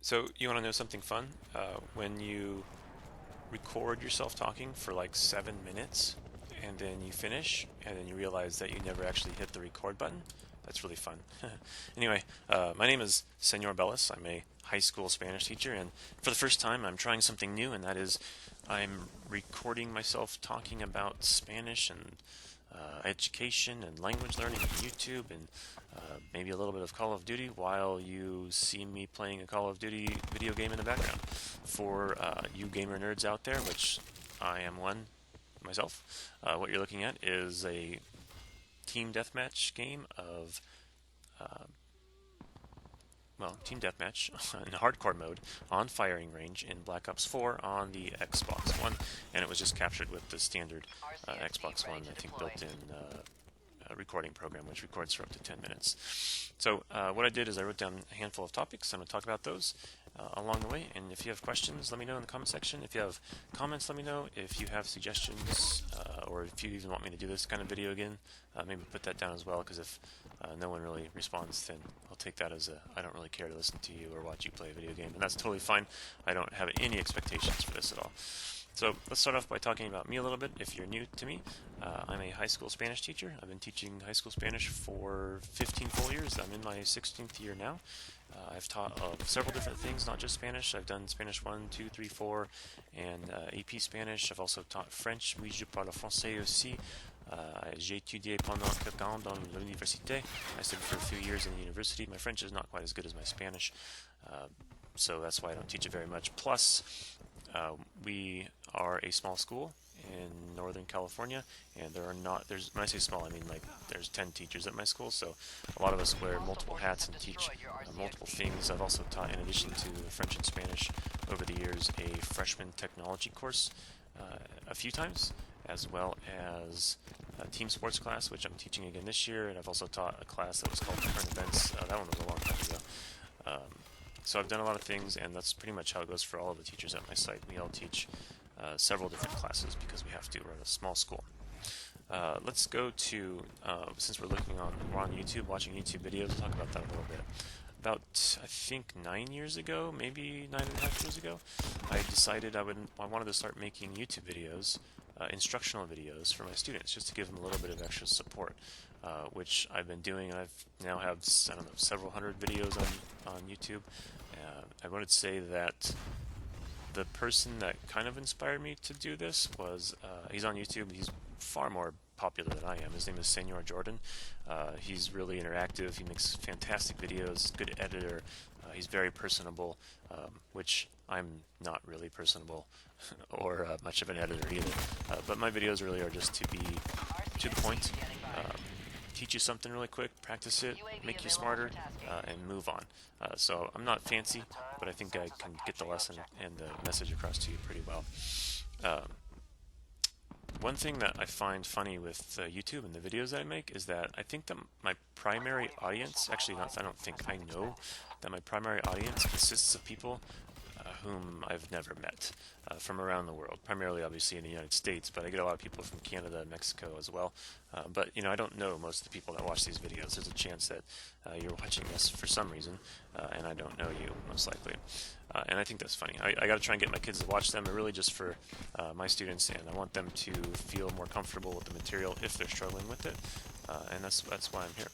So you want to know something fun? When you record yourself talking for like 7 minutes and then you finish and then you realize that you never actually hit the record button, that's really fun. Anyway, my name is Señor Bellis. I'm a high school Spanish teacher, and for the first time, I'm trying something new, and that is I'm recording myself talking about Spanish and education and language learning on YouTube and maybe a little bit of Call of Duty while you see me playing a Call of Duty video game in the background. For you gamer nerds out there, which I am one myself, what you're looking at is a team deathmatch game of uh, team deathmatch in hardcore mode on firing range in Black Ops 4 on the Xbox One, and it was just captured with the standard Xbox One, I think, built-in recording program, which records for up to 10 minutes. So what I did is I wrote down a handful of topics. I'm going to talk about those along the way, and if you have questions, let me know in the comment section. If you have comments, let me know. If you have suggestions, or if you even want me to do this kind of video again, maybe put that down as well, because if no one really responds, then I'll take that as I don't really care to listen to you or watch you play a video game, and that's totally fine. I don't have any expectations for this at all. So let's start off by talking about me a little bit. If you're new to me, I'm a high school Spanish teacher. I've been teaching high school Spanish for 15 full years. I'm in my 16th year now. I've taught several different things, not just Spanish. I've done Spanish 1, 2, 3, 4, and AP Spanish. I've also taught French. Oui, je parle français aussi. J'ai étudié pendant 4 ans dans l'université. I studied for a few years in the university. My French is not quite as good as my Spanish, so that's why I don't teach it very much. Plus, we are a small school in Northern California, and when I say small, I mean like there's 10 teachers at my school, so a lot of us wear multiple hats and teach multiple things. I've also taught, in addition to French and Spanish over the years, a freshman technology course a few times, as well as a team sports class, which I'm teaching again this year, and I've also taught a class that was called Current Events. That one was a long time ago. So I've done a lot of things, and that's pretty much how it goes for all of the teachers at my site. We all teach several different classes because we have to. We're at a small school. Let's go to, since we're on YouTube, watching YouTube videos, we'll talk about that a little bit. About, I think, 9 years ago, maybe 9.5 years ago, I decided I wanted to start making YouTube videos, instructional videos for my students, just to give them a little bit of extra support, which I've been doing, and I've now have, I don't know, several hundred videos on YouTube. I would say that the person that kind of inspired me to do this was, he's on YouTube. He's far more popular than I am. His name is Señor Jordan. He's really interactive. He makes fantastic videos, good editor. He's very personable, which I'm not really personable or much of an editor either. But my videos really are just to be to the point, teach you something really quick, practice it, make you smarter, and move on. So I'm not fancy, but I think I can get the lesson and the message across to you pretty well. One thing that I find funny with YouTube and the videos that I make is that I think that my primary audience, actually not, I don't think, I know that my primary audience consists of people whom I've never met from around the world, primarily obviously in the United States, but I get a lot of people from Canada and Mexico as well. But I don't know most of the people that watch these videos. There's a chance that you're watching this for some reason, and I don't know you, most likely. And I think that's funny. I got to try and get my kids to watch them, really just for my students, and I want them to feel more comfortable with the material if they're struggling with it, and that's why I'm here.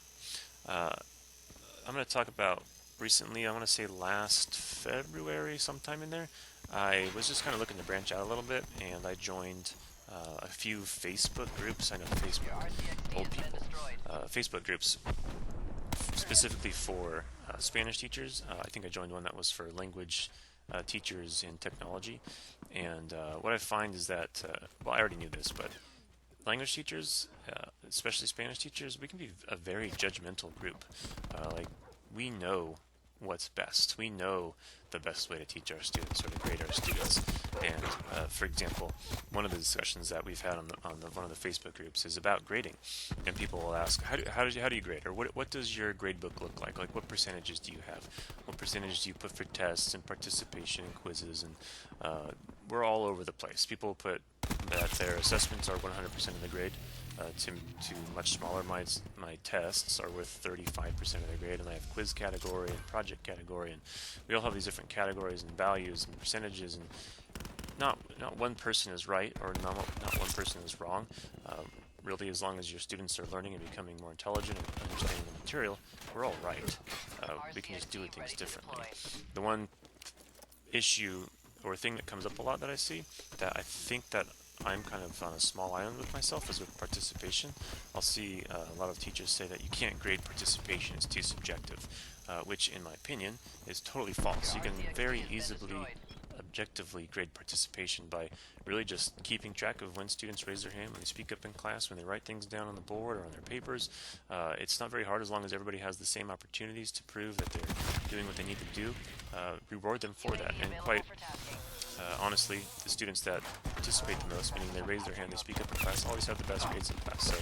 I'm going to talk about recently, I want to say last February, sometime in there, I was just kind of looking to branch out a little bit, and I joined a few Facebook groups. I know Facebook, old people, Facebook groups specifically for Spanish teachers. I think I joined one that was for language teachers in technology, and what I find is that, well, I already knew this, but language teachers, especially Spanish teachers, we can be a very judgmental group. Like, we know what's best. We know the best way to teach our students or to grade our students. And for example, one of the discussions that we've had on one of the Facebook groups is about grading. And people will ask, how do you grade, or what does your grade book look like? Like, what percentages do you have? What percentage do you put for tests and participation and quizzes? And we're all over the place. People put that their assessments are 100% of the grade. to much smaller. My tests are worth 35% of their grade, and I have quiz category and project category, and we all have these different categories and values and percentages, and not one person is right or not one person is wrong. Really, as long as your students are learning and becoming more intelligent and understanding the material, we're all right. We can just do things differently. The one issue or thing that comes up a lot that I see, that I think that I'm kind of on a small island with myself, is with participation. I'll see a lot of teachers say that you can't grade participation, it's too subjective, which in my opinion is totally false. You can very easily objectively grade participation by really just keeping track of when students raise their hand, when they speak up in class, when they write things down on the board or on their papers. It's not very hard as long as everybody has the same opportunities to prove that they're doing what they need to do. Reward them for that, and quite honestly, the students that participate the most, meaning they raise their hand, they speak up in class, always have the best grades in class. So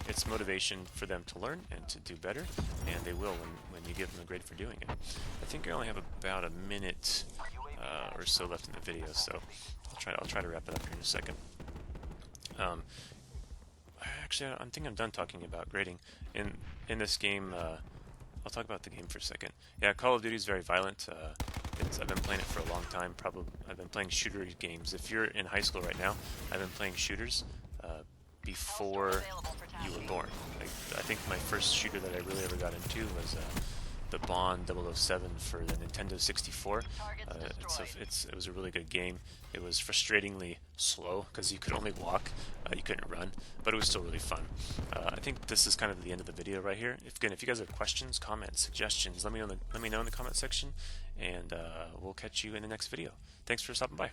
it's motivation for them to learn and to do better, and they will when you give them a grade for doing it. I think I only have about a minute or so left in the video, so I'll try to wrap it up here in a second. Actually, I think I'm done talking about grading. In this game, I'll talk about the game for a second. Yeah, Call of Duty is very violent. I've been playing it for a long time. I've been playing shooter games. If you're in high school right now, I've been playing shooters before you were born. I think my first shooter that I really ever got into was the Bond 007 for the Nintendo 64. It was a really good game. It was frustratingly slow because you could only walk, you couldn't run, but it was still really fun. I think this is kind of the end of the video right here. If you guys have questions, comments, suggestions, let me know in the comment section, and we'll catch you in the next video. Thanks for stopping by.